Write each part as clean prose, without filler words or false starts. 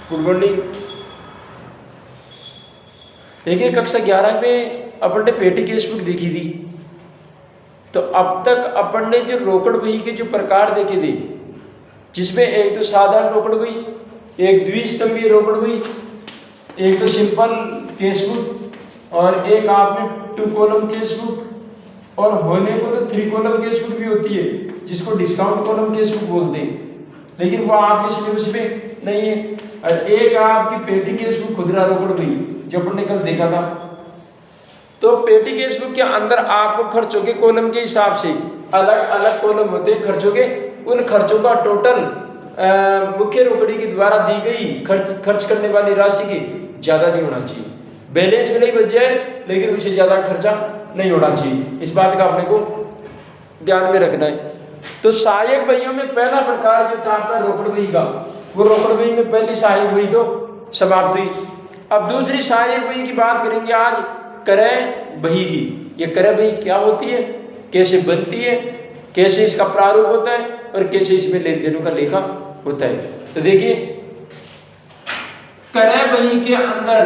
Good morning. देखिए कक्षा 11 में अपन ने पेटी केस बुक देखी थी। तो अब तक अपन ने जो रोकड़ बही के जो प्रकार देखे थे, जिसमें एक तो साधारण रोकड़ बही, एक द्विस्तंभीय रोकड़ बही, एक तो सिंपल केस बुक और एक आपने 2 कॉलम केस बुक और होने को तो 3 कॉलम केस बुक भी होती है जिसको डिस्काउंट कॉलम केस बुक बोलते हैं, लेकिन वो आपके सिलेबस में नहीं है। और एक आपकी पेटी केस बुक खुदरा रोकड़ बही जो अपन ने कल देखा था। तो पेटी केस बुक के अंदर आपको खर्चों के कॉलम के हिसाब से अलग अलग कॉलम होते हैं खर्चों के, उन खर्चों का टोटल मुख्य रोकड़ी के द्वारा दी गई खर्च करने वाली राशि के ज्यादा नहीं होना चाहिए। बैलेंस में नहीं बच जाए लेकिन उससे ज्यादा खर्चा नहीं होना चाहिए। इस बात का अपने को ध्यान में रखना है। तो सहायक बहियों में पहला प्रकार जो था आपका रोकड़ बही का, वो रोकड़ बही में पहली सहायक बही तो समाप्त हुई। अब दूसरी सहायक बही की बात करेंगे आज, क्रय बही की। ये क्रय बही क्या होती है, कैसे बनती है, कैसे इसका प्रारूप होता है और कैसे इसमें लेन देनों का लेखा होता है। तो देखिए क्रय बही के अंदर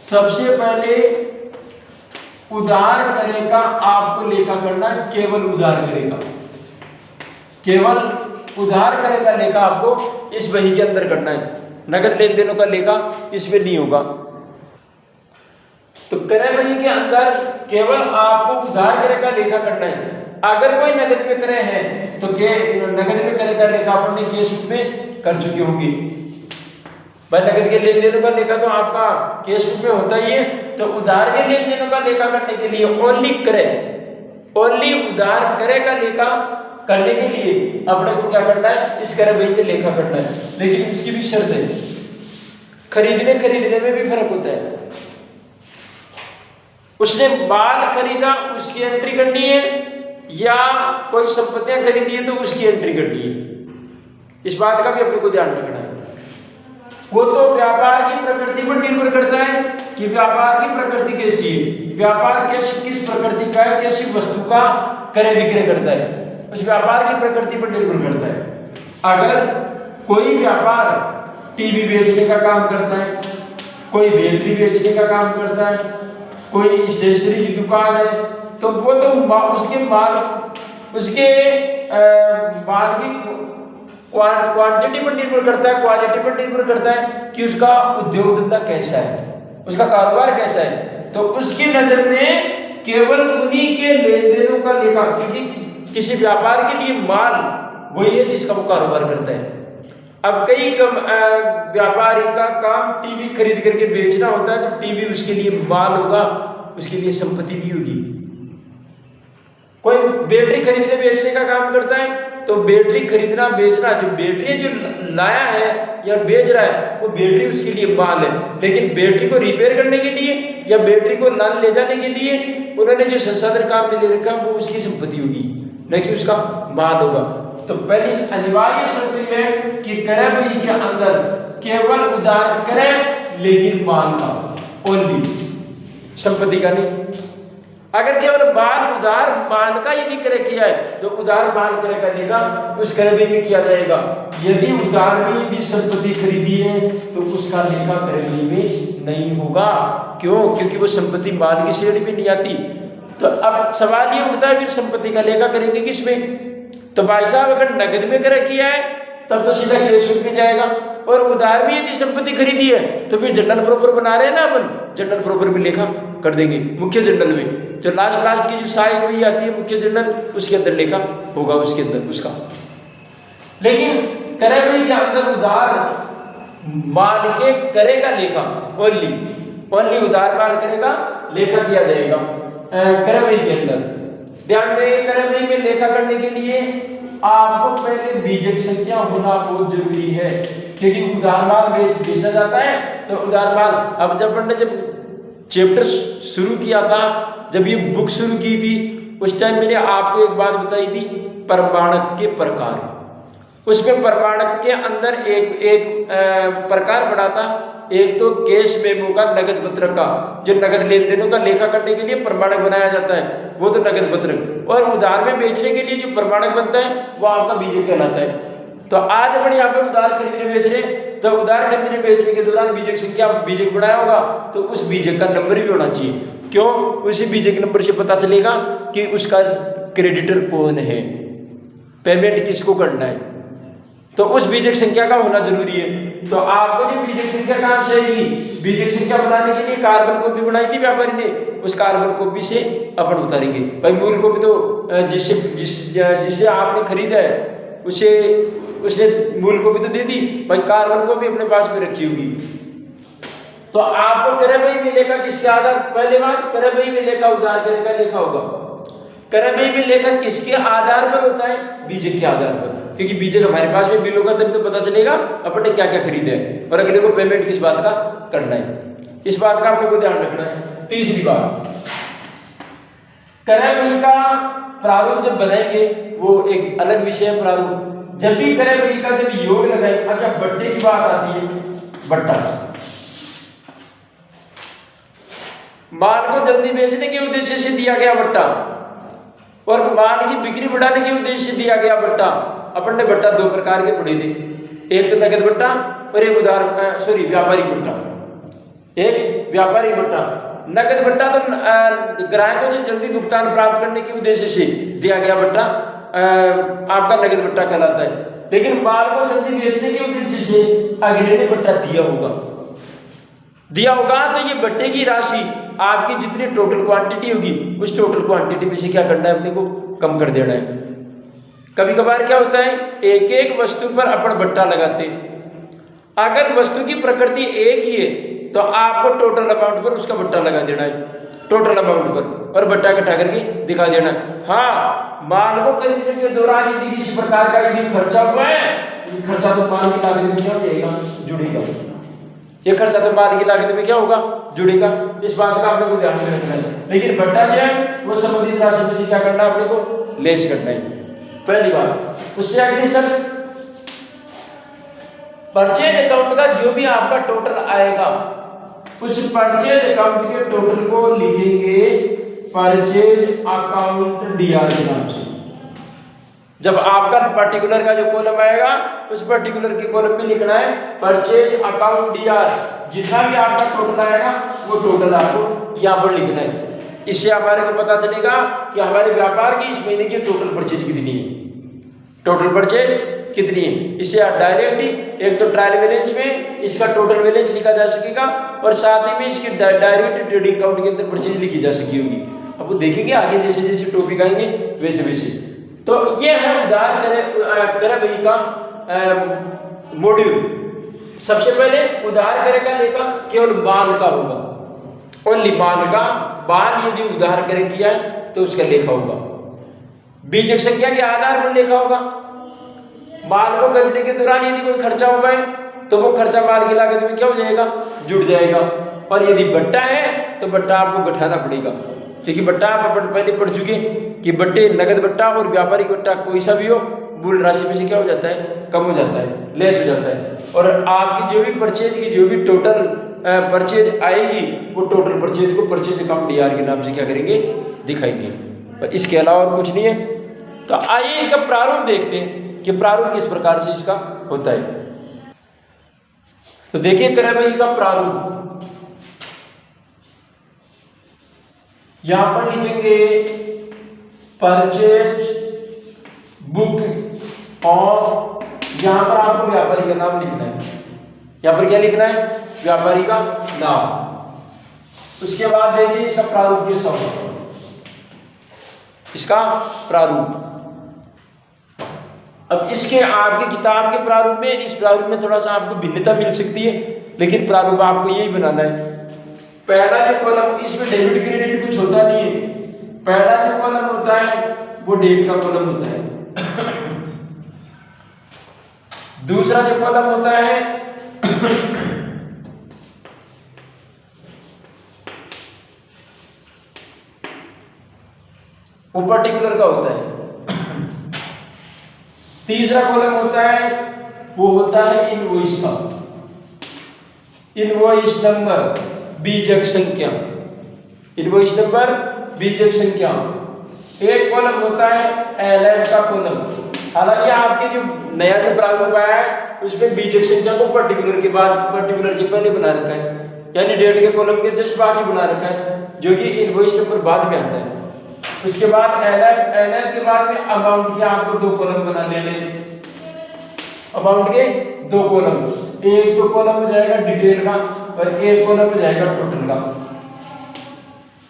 सबसे पहले उधार क्रय का आपको लेखा करना है, केवल उधार क्रय का, केवल उधार क्रय का लेखा आपको इस बही के अंदर करना है। नगद लेन देनों का लेखा इसमें नहीं होगा। तो क्रय बही के अंदर केवल आपको उधार क्रय का लेखा करना है। अगर कोई नगद में क्रय है तो नगद में क्रय का लेखा अपन ने केस बुक में कर चुके होंगे। भाई नगद के लेन देनों का लेखा तो आपका केस बुक में होता ही है। तो उधार के लेन देनों का लेखा करने के लिए ओनली उधार क्रय का लेखा करने के लिए अपने को क्या करना है, इस क्रय बही में लेखा करना है। लेकिन इसकी भी शर्त है, खरीदने में भी फर्क होता है। उसने माल खरीदा उसकी एंट्री करनी है, या कोई संपत्तियां खरीदी है तो उसकी एंट्री करनी है। इस बात का भी अपने को ध्यान रखना है। वो तो व्यापार की प्रकृति पर निर्भर करता है कि व्यापार की प्रकृति कैसी है, व्यापार किस प्रकृति का है, कैसी वस्तु का क्रय विक्रय करता है, उस व्यापार की प्रकृति पर निर्भर करता है। अगर कोई व्यापार टीवी बेचने का काम करता है, कोई बैटरी बेचने का काम करता है, कोई स्टेशनरी की दुकान है, तो वो तो उसके माल की क्वांटिटी पर निर्भर करता है, क्वालिटी पर निर्भर करता है कि उसका उद्योग धंधा कैसा है, उसका कारोबार कैसा है। तो उसकी नजर में केवल उन्हीं के लेन देनों का लेखा, क्योंकि किसी व्यापार के लिए माल वही है जिसका वो कारोबार करता है। अब कई व्यापारी का काम टीवी खरीद करके बेचना होता है, तो टीवी उसके लिए माल होगा, उसके लिए संपत्ति भी होगी। कोई बैटरी खरीदने बेचने का काम करता है, तो बैटरी खरीदना बेचना, जो बैटरी जो लाया है या बेच रहा है वो बैटरी उसके लिए माल है। लेकिन बैटरी को रिपेयर करने के लिए या बैटरी को ले जाने के लिए उन्होंने जो संसाधन काम में ले रखा वो उसकी संपत्ति होगी, न कि उसका माल होगा। तो पहली अनिवार्य शर्त है कि क्रय बही के अंदर केवल उधार क्रय, लेकिन माल का ओनली, संपत्ति का नहीं। अगर केवल उधार माल का यदि क्रय किया है तो उधार माल क्रय का लेखा उस क्रय बही में किया जाएगा। यदि उधार में यदि संपत्ति खरीदी है तो उसका लेखा क्रय बही में नहीं होगा। क्यों? क्योंकि वो संपत्ति माल की श्रेणी में नहीं आती। तो अब सवाल ये उठता है फिर संपत्ति का लेखा करेंगे किसमें? तो भाई साहब अगर नगद में क्रय किया है तब तो सीधा केस बुक में जाएगा, और उधार में यदि संपत्ति खरीदी है तो फिर जनरल प्रॉपर बना रहे हैं ना अपन, जनरल प्रॉपर में लेखा कर देंगे। मुख्य जनरल में जो लास्ट की जो सहायक बही आती है मुख्य जनरल, उसके अंदर लेखा होगा उसके अंदर उसका। लेकिन क्रय बही के अंदर उधार माल के क्रय का लेखा ओनली उधार माल क्रय का लेखा किया जाएगा क्रय बही के अंदर। ध्यान दें, क्रय बही में लेखा करने के लिए आपको पहले बीजक संख्या होना बहुत जरूरी है, क्योंकि उधार माल बेचा जाता है। तो उधार माल, अब जब चैप्टर शुरू किया था, जब ये बुक शुरू की थी, उस टाइम मैंने आपको एक बात बताई थी, प्रमाणक के प्रकार। उसमें प्रमाणक के अंदर एक प्रकार पड़ा था, एक तो कैश मेमो का, नगद पत्रक का, जो नगद लेन देनों का लेखा करने के लिए प्रमाणक बनाया जाता है, वो तो नगद पत्रक। और उधार में बेचने के लिए जो प्रमाणक बनता है वो आपका बीजक कहलाता है। तो आज अपन यहाँ पे उधार खरीदने बेच रहे, तो उधार खरीदने बेचने के दौरान बीजक संख्या बीजक बनाया होगा तो उस बीजक का नंबर भी होना चाहिए। क्यों? उसी बीजक नंबर से पता चलेगा कि उसका क्रेडिटर कौन है, पेमेंट किसको करना है, तो उस बीजक संख्या का होना जरूरी है। तो आपको जो बीजक संख्या कहाँ से आएगी? बीजक संख्या बनाने के लिए कार्बन कॉपी बनाई थी व्यापारी ने, उस कार्बन कॉपी से अपन उतारेंगे। भाई मूल कॉपी तो जिससे आपने खरीदा है उसने मूल कॉपी तो दे दी, भाई कार्बन कॉपी अपने पास में रखी होगी। तो आपको करबई में लेखा किसके आधार, पहले बात करबई में लेखा उधार का लेखा होगा। करबई में लेखा किसके आधार पर होता है? बीजक के आधार पर, क्योंकि बीजक हमारे पास में बिल होगा तभी तो पता चलेगा अपन ने क्या क्या खरीदा है और अगले को पेमेंट किस बात का करना है। इस बात का आपको को ध्यान रखना है। तीसरी बात, करबई का प्रारूप जब बनाएंगे वो एक अलग विषय है। प्रारूप जब भी करबई का जब योग लगाए, अच्छा बट्टे की बात आती है, बट्टा माल को जल्दी बेचने के उद्देश्य से दिया गया बट्टा और माल की बिक्री बढ़ाने के उद्देश्य से दिया गया बट्टा। अपन ने बट्टा दो प्रकार के पढ़े थे, एक तो नगद बट्टा और एक व्यापारिक बट्टा। एक व्यापारिक बट्टा, नगद बट्टा तो ग्राहकों से जल्दी भुगतान प्राप्त करने के उद्देश्य से दिया गया बट्टा आपका नगद बट्टा कहलाता है। लेकिन माल को जल्दी बेचने के उद्देश्य से अगले ने बट्टा दिया होगा तो ये बट्टे की राशि आपकी जितनी टोटल क्वांटिटी होगी उस टोटल क्वांटिटी में से क्या करना है, अपने को कम कर देना है। कभी कभार क्या होता है, एक एक वस्तु पर अपन बट्टा लगाते हैं। अगर वस्तु की प्रकृति एक ही है तो आपको टोटल अमाउंट पर उसका बट्टा लगा देना है, टोटल अमाउंट पर, और बट्टा इकट्ठा करके दिखा देना है। हाँ, माल को खरीदने के दौरान यदि किसी प्रकार का यदि खर्चा हुआ है, खर्चा तो माल की लागत में क्या हो जाएगा, जुड़ेगा। ये खर्चा तो माल की लागत में क्या होगा, जुड़ेगा। इस बात का आपने को ध्यान में रखना है। लेकिन बट्टा जो है वो संबंधित राशि में से क्या करना है, अपने को लेस करना है, पहली बात। उससे अगली सर, परचेज अकाउंट का जो भी आपका टोटल आएगा उस परचेज अकाउंट के टोटल को लिखेंगे परचेज अकाउंट डीआर के नाम से। जब आपका पर्टिकुलर का जो कॉलम आएगा उस पर्टिकुलर के कॉलम में लिखना है परचेज अकाउंट डीआर। जितना भी आपका टोटल आएगा वो टोटल आपको यहाँ पर लिखना है। इससे हमारे को पता चलेगा कि हमारे व्यापार की इस महीने की टोटल परचेज कितनी है, टोटल परचेज कितनी है। इससे आप डायरेक्टली एक तो ट्रायल बैलेंस में इसका टोटल बैलेंस लिखा जा सकेगा और साथ ही में इसकी डायरेक्ट ट्रेडिंग अकाउंट के अंदर परचेज लिखी जा सकी होगी। अब वो देखेंगे आगे जैसे जैसे टॉपिक आएंगे वैसे वैसे। तो ये है उधार करबई का मॉड्यूल। सबसे पहले उधार करे का लेखा केवल माल का होगा, ओनली माल का। माल यदि उधार करे किया है तो उसका लेखा होगा। बीजक संख्या के आधार पर लेखा होगा। माल को खरीदने के दौरान यदि कोई खर्चा होगा है तो वो खर्चा माल की लागत में क्या हो जाएगा, जुड़ जाएगा। और यदि बट्टा है तो बट्टा आपको घटाना पड़ेगा, क्योंकि बट्टा आप पहले पढ़ चुके कि बट्टे नगद बट्टा और व्यापारिक बट्टा कोई सा भी हो मूल राशि में से क्या हो जाता है, कम हो जाता है, लेस हो जाता है। और आपकी जो भी परचेज की जो भी टोटल परचेज आएगी वो टोटल परचेज को परचेज अकाउंट डीआर के नाम से क्या करेंगे, दिखाएंगे। पर इसके अलावा और कुछ नहीं है। तो आइए इसका प्रारूप देखते हैं कि प्रारूप किस प्रकार से इसका होता है। तो देखिए करबई का प्रारूप, यहां पर लिखेंगे परचेज बुक और यहां पर आपको व्यापारी का नाम लिखना है। यहां पर क्या लिखना है, व्यापारी का नाम। उसके बाद देखिए इसका प्रारूप कैसा होगा, इसका प्रारूप। अब इसके आपके किताब के प्रारूप में, इस प्रारूप में थोड़ा सा आपको भिन्नता मिल सकती है, लेकिन प्रारूप आपको यही बनाना है। पहला जो कॉलम, इसमें डेबिट क्रेडिट कुछ होता नहीं है। पहला जो कॉलम होता है वो डेबिट का कॉलम होता है। दूसरा जो कॉलम होता है वो पर्टिकुलर का होता है। तीसरा कॉलम होता है वो होता है इनवॉइस का, इनवॉइस नंबर, बीजक संख्या, इनवॉइस नंबर, बीजक संख्या। एक कॉलम होता है एलएफ का कॉलम, हालांकि आपके जो नया जो प्रारूप आया है उसमें बीजक संख्या को पर्टिकुलर के बाद पर्टिकुलर से पहले बना रखा है, यानी डेट के कॉलम के जस्ट बाद ही बना रखा है, जो कि इनवॉइस नंबर बाद में आता है। उसके बाद एलएफ के बाद में अमाउंट के आपको 2 कॉलम बना लेने, अमाउंट के 2 कॉलम, एक तो कॉलम हो जाएगा डिटेल का और एक कॉलम हो जाएगा टोटल का,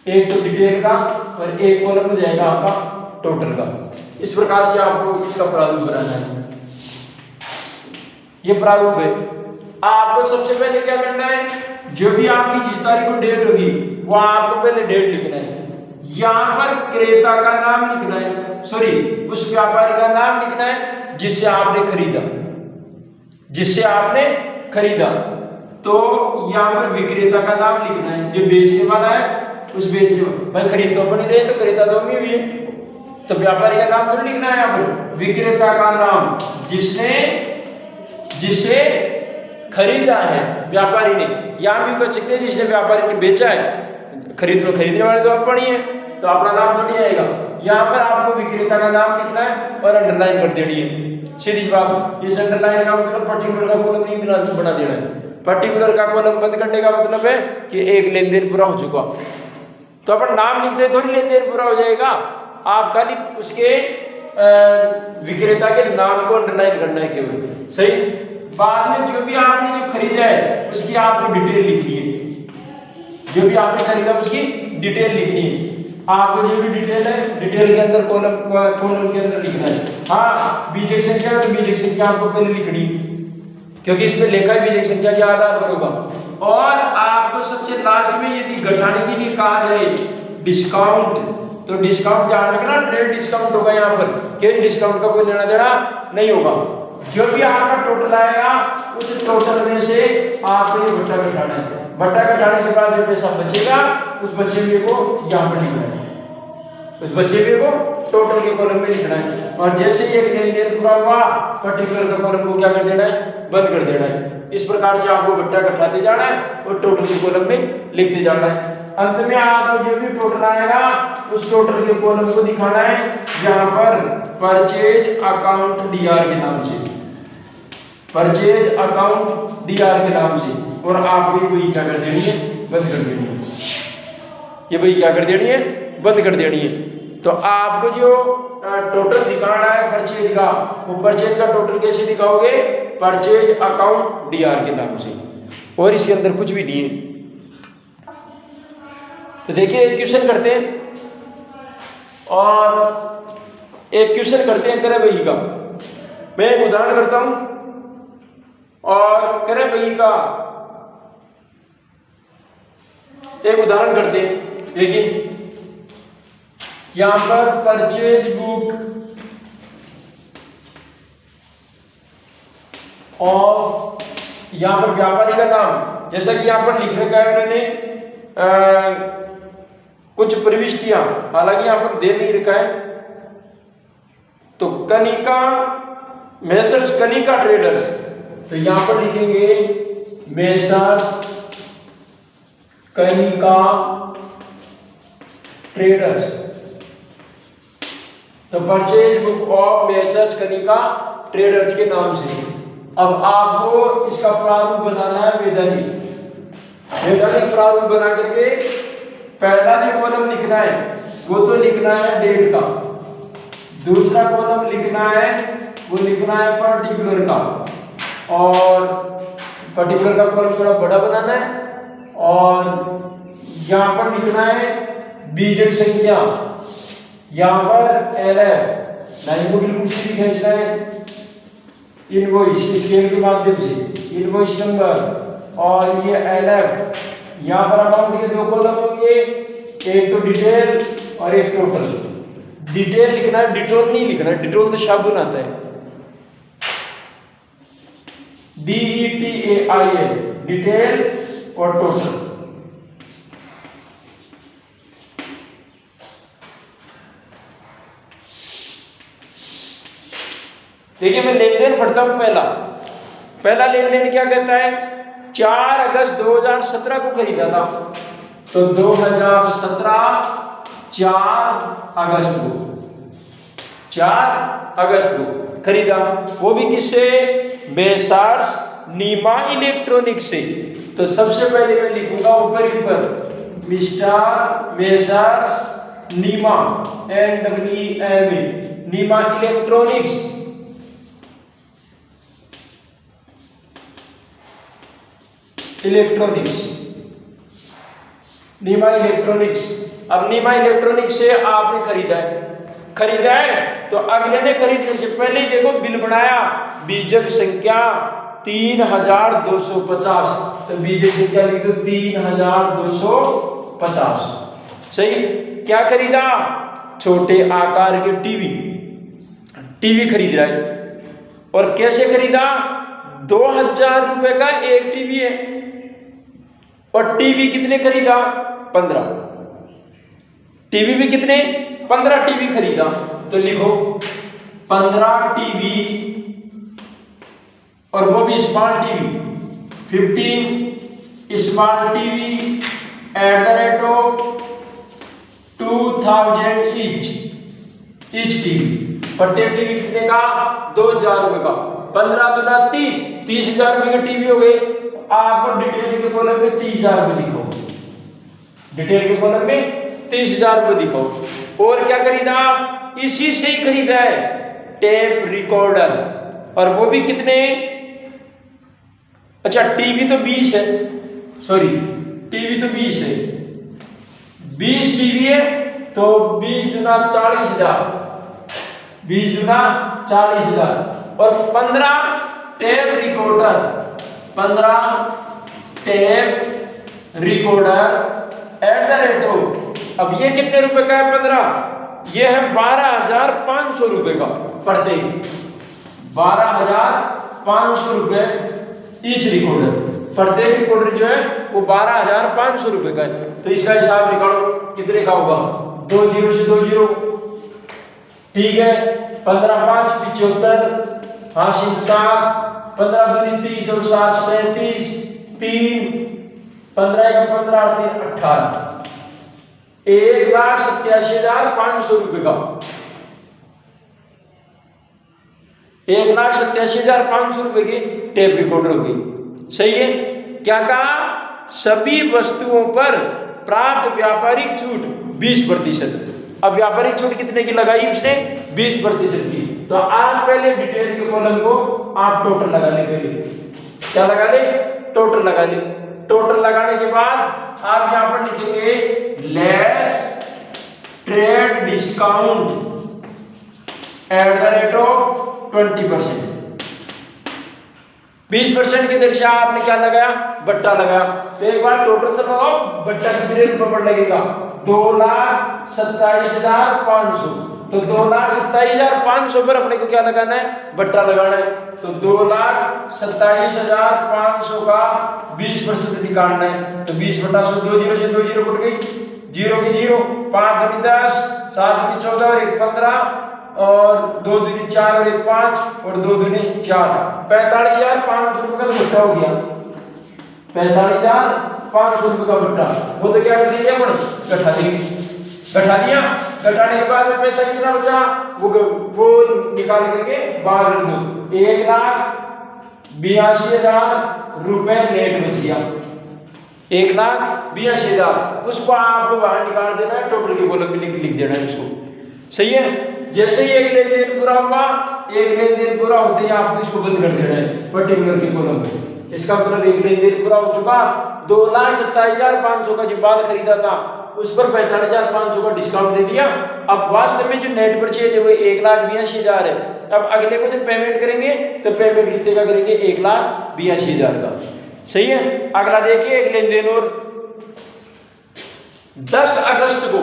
एक तो डिटेल का और एक कॉलम हो जाएगा आपका टोटल का। इस प्रकार से आपको इसका प्रारूप बनाना है। ये प्रारूप है। आपको सबसे पहले क्या करना है, जो भी आपकी जिस तारीख को डेट होगी वो आपको पहले डेट लिखना है। यहाँ पर क्रेता का नाम लिखना है, सॉरी उस व्यापारी का नाम लिखना है जिससे आपने खरीदा, जिससे आपने खरीदा। तो यहाँ पर विक्रेता का नाम लिखना है, जो बेचने वाला है उस बेचने वाला, भाई खरीद तो अपनी रहे तो क्रेता तो हमें भी है, तो व्यापारी का नाम तो लिखना है यहाँ पर, विक्रेता का नाम जिससे खरीदा है व्यापारी ने, यहाँ भी कर सकते हैं जिसने व्यापारी ने बेचा है, खरीदने वाले तो आप ही है तो अपना नाम तो नहीं आएगा। यहाँ पर आपको विक्रेता का नाम लिखना है और अंडरलाइन कर देनी है, सीधी बात। इस अंडरलाइन का मतलब पर्टिकुलर का कॉलम नहीं बना देना है, पर्टिकुलर का कॉलम बंद करने का मतलब है कि एक लेन देन पूरा हो चुका, तो अपन नाम लिखते थोड़ी लेन देन पूरा हो जाएगा, आप खाली उसके विक्रेता के नाम को अंडरलाइन करना है केवल, सही। बाद में जो भी आपने जो खरीदा है उसकी आपको डिटेल लिखनी है, जो भी आपने खरीदा उसकी डिटेल लिखनी है। आपको जो भी डिटेल है डिटेल के अंदर कॉलम के अंदर लिखना है। हाँ, बीजक संख्या तो बीजक संख्या आपको पहले लिखनी है, क्योंकि इसमें लेखा बीजक संख्या के आधार पर होगा। और आपको सबसे लास्ट में यदि घटाने के लिए कहा जाए डिस्काउंट, तो डिस्काउंट ध्यान रखना, ट्रेड डिस्काउंट होगा यहाँ पर, केवल डिस्काउंट का कोई लेना देना नहीं होगा। जो भी आपका टोटल आएगा उस टोटल में से आपको ये भट्टा घटाना है, भट्टा घटाने के बाद जो पैसा बचेगा उस बचे हुए को यहाँ पर लिखना है, उस बचे हुए को टोटल के कॉलम में लिखना है। और जैसे ही एक लेन देन पूरा हुआ पर्टिकुलर का कॉलम को क्या कर देना है, बंद कर देना है। इस प्रकार से आपको भट्टा घटाते जाना है और टोटल के कॉलम में लिखते जाना है। अंत में आपको जो भी टोटल आएगा उस टोटल के कॉलम को दिखाना है जहां पर परचेज अकाउंट डीआर के नाम से, परचेज अकाउंट डीआर के नाम से, और आपको ये वही क्या कर देनी है, बंद कर देनी है। ये वही क्या कर देनी है, बंद कर देनी है। तो आपको जो टोटल दिखाना है परचेज का, वो परचेज का टोटल कैसे दिखाओगे, परचेज अकाउंट डीआर के नाम से, और इसके अंदर कुछ भी नहीं है। तो देखिए एक क्वेश्चन करते हैं, और एक क्वेश्चन करते हैं करे वही का। मैं एक उदाहरण करता हूं और करे वही का एक उदाहरण करते हैं। देखिए यहां पर परचेज बुक और यहां पर व्यापारी का नाम, जैसा कि यहां पर लिख रखा है उन्होंने कुछ प्रविष्टियां, हालांकि यहां पर दे नहीं रखा है। तो कनिका, मेसर्स कनिका ट्रेडर्स, तो यहां पर लिखेंगे मेसर्स कनिका ट्रेडर्स। तो purchase book of messrs Kanika traders के नाम से। अब आपको इसका प्रारूप बनाना है वैधानिक प्रारूप बना करके पहला जो कॉलम लिखना है वो तो लिखना है डेट का, दूसरा कॉलम लिखना है वो लिखना है पर्टिकुलर का, और पर्टिकुलर का कॉलम थोड़ा बड़ा बनाना है, और यहाँ पर लिखना है बीजक संख्या, यहाँ पर एलएफ लाइन को बिल्कुल सीधी खींचना है, इनवॉइस स्केल के माध्यम से इनवॉइस नंबर, और ये एलएफ। यहाँ पर अकाउंट के 2 कॉलम होंगे, एक तो डिटेल और एक टोटल। डिटेल लिखना है, डिटोल नहीं लिखना है, डिटोल तो शब्द आता है, DETAIL, डिटेल और टोटल। देखिए मैं लेन देन पढ़ता हूं। पहला लेन देन क्या कहता है, 4 अगस्त 2017 को खरीदा था, तो 2017 4 अगस्त को खरीदा, वो भी किससे? मेसर्स नीमा इलेक्ट्रॉनिक्स से। तो सबसे पहले मैं लिखूंगा ऊपर मिस्टर मेसर्स नीमा NEEMA नीमा इलेक्ट्रॉनिक्स नीमा इलेक्ट्रॉनिक्स। अब नीमा इलेक्ट्रॉनिक्स से आपने खरीदा है तो अगले ने खरीदने से पहले ही देखो बिल बनाया, बीजक संख्या 3250। तो बीजक संख्या लिख दो 3250। सही। क्या खरीदा? छोटे आकार के टीवी खरीद रहा है। और कैसे खरीदा? 2000 रुपए का एक टीवी है। और टीवी कितने खरीदा? 15। टीवी भी कितने? 15 टीवी खरीदा। तो लिखो 15 टीवी, और वो भी small TV, 15 small TV @ 2000 each TV. प्रत्येक टीवी कितने का? 2000 रुपए का। 15 दूना 30,000 रुपए के टीवी हो गए। आपको डिटेल के कॉलम में 30,000 रुपए दिखो, डिटेल के कॉलम में 30,000 रुपए दिखो। और क्या खरीदा? इसी से ही खरीदा है टेप रिकॉर्डर, और वो भी कितने? अच्छा टीवी तो 20 है, सॉरी टीवी तो 20 है, 20 टीवी है तो 20 दूना 40,000, 20 दूना 40,000। और 15 टेप रिकॉर्डर, 15 टेप रिकॉर्डर @ अब ये कितने रुपए का है? 15। ये है 12,500 रुपए का प्रत्येक, 12,500 रुपए ईच रिकॉर्डर। प्रत्येक रिकॉर्डर जो है वो 12,500 रुपए का है। तो इसका हिसाब निकालो कितने का होगा? 2 0 से 2 0, ठीक है। 15 5 75, हासिल 7, 15 दूनी 30 और 7 37, 3 15 1 15 3 18, 1,87,500 रुपए का, 1,87,500 रुपए की टेप रिकॉर्डर होगी। सही है। क्या कहा? सभी वस्तुओं पर प्राप्त व्यापारिक छूट 20%। अब व्यापारिक छूट कितने की लगाई उसने? 20% की। तो आप पहले डिटेल के कॉलम को आप टोटल लगा ले, पहले क्या लगा ले? टोटल लगा ले। टोटल लगाने के बाद आप यहां पर लिखेंगे लेस ट्रेड डिस्काउंट @ 20%। 20% की दर से आपने क्या लगाया? बट्टा लगाया। तो एक बार टोटल तो लगाओ, बट्टा कितने रुपए पर लगेगा? 2,27,500। तो 2,27,500 पर अपने को क्या लगाना है? बट्टा लगाना है। तो 2,27,500 का 20% निकालना है। तो 20/100, 2 0 से 2 0 कट गई, 0 की 0, 5 दूनी 10, 7 दूनी 14 और 1 15, और 2 दूनी 4 और 1 5 और 2 दूनी 4, 45,500 रुपए का बट्टा हो गया। 45,500 रुपए का बट्टा। वो तो क्या कर दिया अपन? गठा देंगे। गठा दिया। गठाने के बाद में पैसा कितना बचा? वो निकाल करके बाहर रख दो। 1,82,000 रुपए नेट बच गया। 1,82,000 उसको आपको बाहर निकाल देना है, टोटल के कॉलम में लिख देना है इसको। सही है। जैसे ही एक लेन देन पूरा हुआ, एक लेन देन पूरा होते ही आपको इसको बंद कर देना है पर्टिकुलर के कॉलम में। इसका मतलब एक लेन देन पूरा हो चुका। 2,27,500 का जो बाल खरीदा था उस पर 45,500 का डिस्काउंट दे दिया। अब वास्तव में जो नेट परचेज है वो 1,82,000 है। अब अगले को जब पेमेंट करेंगे तो पेमेंट कितने का करेंगे? 1,82,000 का। सही है। अगला देखिए एक लेन देन और 10 अगस्त को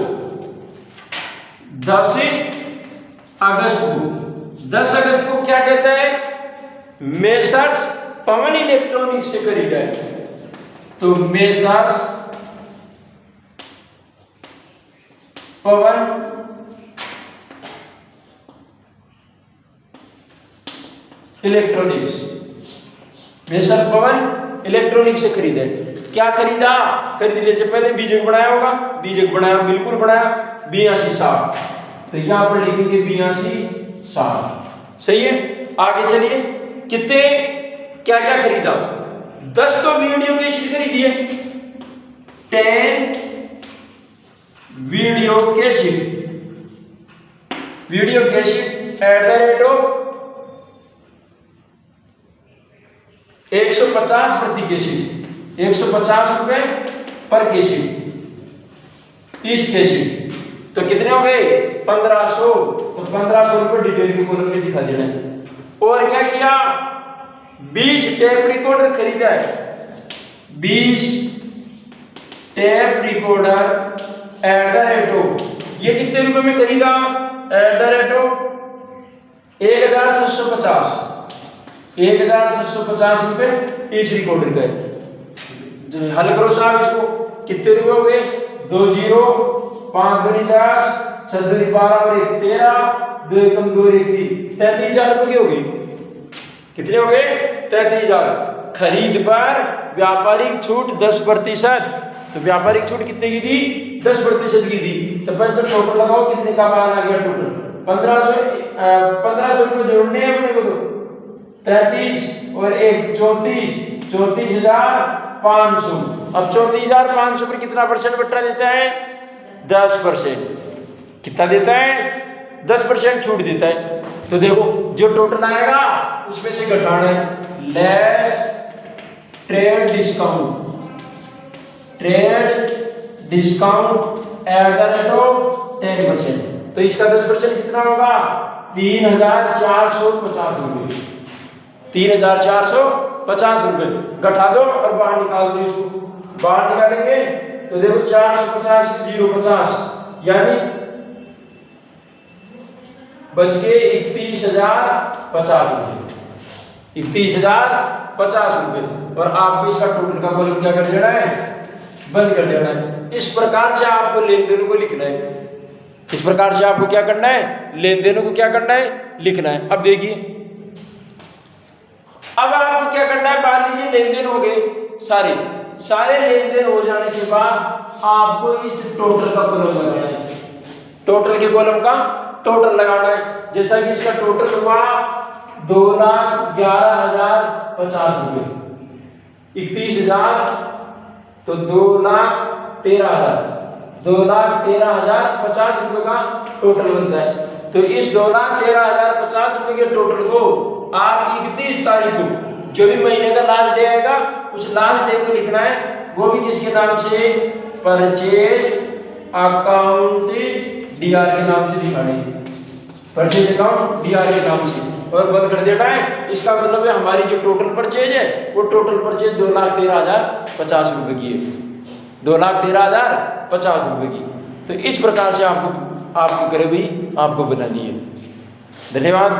10 अगस्त को क्या कहता है? मेसर्स पवन इलेक्ट्रॉनिक्स से खरीदा है। तो मेसर्स पवन इलेक्ट्रॉनिक्स, मेसर्स पवन इलेक्ट्रॉनिक्स से खरीदा है। क्या खरीदा? खरीदने से पहले बीजक बनाया होगा, बीजक बनाया, बिल्कुल बनाया। 82,60। तो यहां पर लिखेंगे 82,60। सही है। आगे चलिए, कितने क्या क्या खरीदा? 10 तो वीडियो कैसेट खरीदी है, 10 video cassette at the rate of 150 प्रति कैसेट, 150 रुपए पर कैसेट, ईच कैसेट। तो कितने हो गए? 1500। तो 1500 रुपए डिटेल के कॉलम में दिखा देना है। और क्या किया? 20 टेप रिकॉर्डर खरीदा है, 20 tape recorder at the rate of, ये कितने रुपए में खरीदा? एट द रेट ऑफ 1650, 1650 रुपए ईच रिकॉर्डर का। हल करो साहब इसको, कितने रुपए हो गए? 2 0, 5 दूनी 10, 6 दूनी 12 और 1 13, 2 एकम 2 1 3, 33,000 रुपए की हो गई। कितने हो गए? 33,000। खरीद पर व्यापारिक छूट 10%। तो व्यापारिक छूट कितने की थी? 10% की थी। तो बस टोटल लगाओ, कितने का माल आ गया टोटल? 1500 रुपए जोड़ने हैं अपने को। तो 33 और 1 34, 34,500। अब 34,500 पर कितना परसेंट बट्टा देता है? 10%। कितना देता है? 10% छूट देता है। तो देखो जो टोटल आएगा उसमें से घटाना है, less trade discount, trade discount at the rate of 10%। तो इसका 10% कितना होगा? 3,450 रुपये, 3,450 रुपये। घटा दो और बाहर निकाल दो इसको। बाहर निकालेंगे तो देखो 450 से 050, यानी बच के 31,050 रुपये, 31,050 रुपये। और आपको इसका टोटल का कॉलम क्या कर देना है? बंद कर देना है। इस प्रकार से आपको लेन देनों को लिखना है। इस प्रकार से आपको क्या करना है? लेन देनों को क्या करना है? लिखना है। अब देखिए, अब आपको क्या करना है? मान लीजिए लेन देन हो गए सारे लेन देन हो जाने के बाद आपको इस टोटल का कॉलम लगाना है। टोटल के कॉलम का टोटल लगाना है। जैसा कि इसका टोटल हुआ 2,11,050 रुपये, 31,000 तो 2,13,000, 2,13,050 रुपये का टोटल बनता है। तो इस 2,13,050 रुपये के टोटल को आप 31 तारीख को, जो भी महीने का लास्ट डे आएगा, उस लास्ट डे को लिखना है। वो भी किसके नाम से? परचेज अकाउंट डीआर के नाम से दिखाने, परचेज अकाउंट डीआर के नाम से, और बंद कर देना है। इसका मतलब है हमारी जो टोटल परचेज है वो टोटल परचेज 2,13,050 रुपये की है, 2,13,050 रुपये की। तो इस प्रकार से आपको करे भी आपको बना दिए। धन्यवाद।